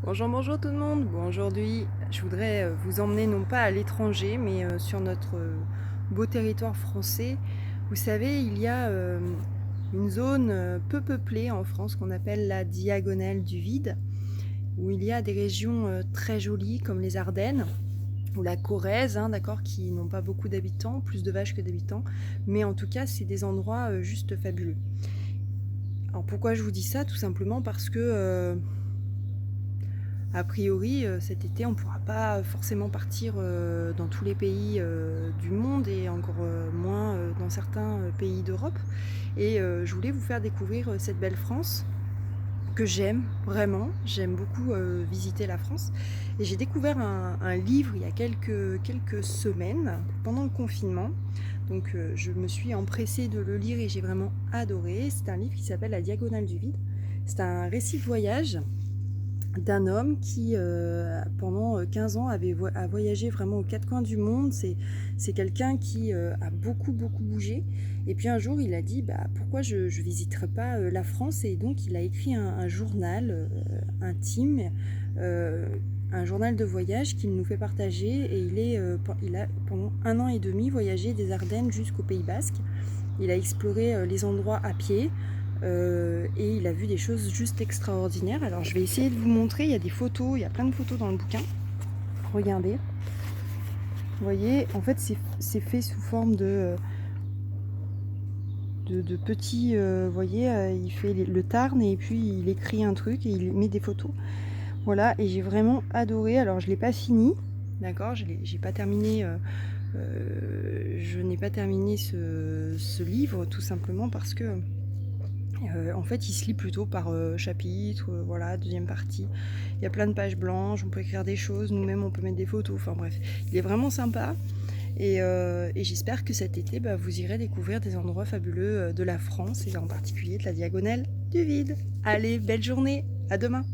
Bonjour, bonjour tout le monde. Bon, aujourd'hui, je voudrais vous emmener non pas à l'étranger, mais sur notre beau territoire français. Vous savez, il y a une zone peu peuplée en France qu'on appelle la Diagonale du Vide, où il y a des régions très jolies comme les Ardennes ou la Corrèze, hein, d'accord, qui n'ont pas beaucoup d'habitants, plus de vaches que d'habitants, mais en tout cas, c'est des endroits juste fabuleux. Alors pourquoi je vous dis ça? Tout simplement parce que a priori, cet été, on ne pourra pas forcément partir dans tous les pays du monde et encore moins dans certains pays d'Europe. Et je voulais vous faire découvrir cette belle France que j'aime vraiment. J'aime beaucoup visiter la France. Et j'ai découvert un livre il y a quelques semaines, pendant le confinement. Donc je me suis empressée de le lire et j'ai vraiment adoré. C'est un livre qui s'appelle La Diagonale du Vide. C'est un récit de voyage d'un homme qui, pendant 15 ans, a voyagé vraiment aux quatre coins du monde. C'est quelqu'un qui a beaucoup bougé. Et puis un jour, il a dit pourquoi je ne visiterais pas la France. Et donc, il a écrit un journal intime, un journal de voyage qu'il nous fait partager. Et il a, pendant 1 an et demi, voyagé des Ardennes jusqu'au Pays Basque. Il a exploré les endroits à pied. Et il a vu des choses juste extraordinaires. Alors je vais essayer de vous montrer, il y a des photos, il y a plein de photos dans le bouquin. Regardez. Vous voyez, en fait c'est fait sous forme de petits, vous voyez, il fait le Tarn et puis il écrit un truc et il met des photos. Voilà, et j'ai vraiment adoré. Alors je ne l'ai pas fini, d'accord, j'ai pas terminé, je n'ai pas terminé ce livre tout simplement parce que en fait, il se lit plutôt par chapitre, voilà, deuxième partie. Il y a plein de pages blanches, on peut écrire des choses, nous-mêmes on peut mettre des photos, enfin bref. Il est vraiment sympa et j'espère que cet été, vous irez découvrir des endroits fabuleux de la France et en particulier de la Diagonale du Vide. Allez, belle journée, à demain!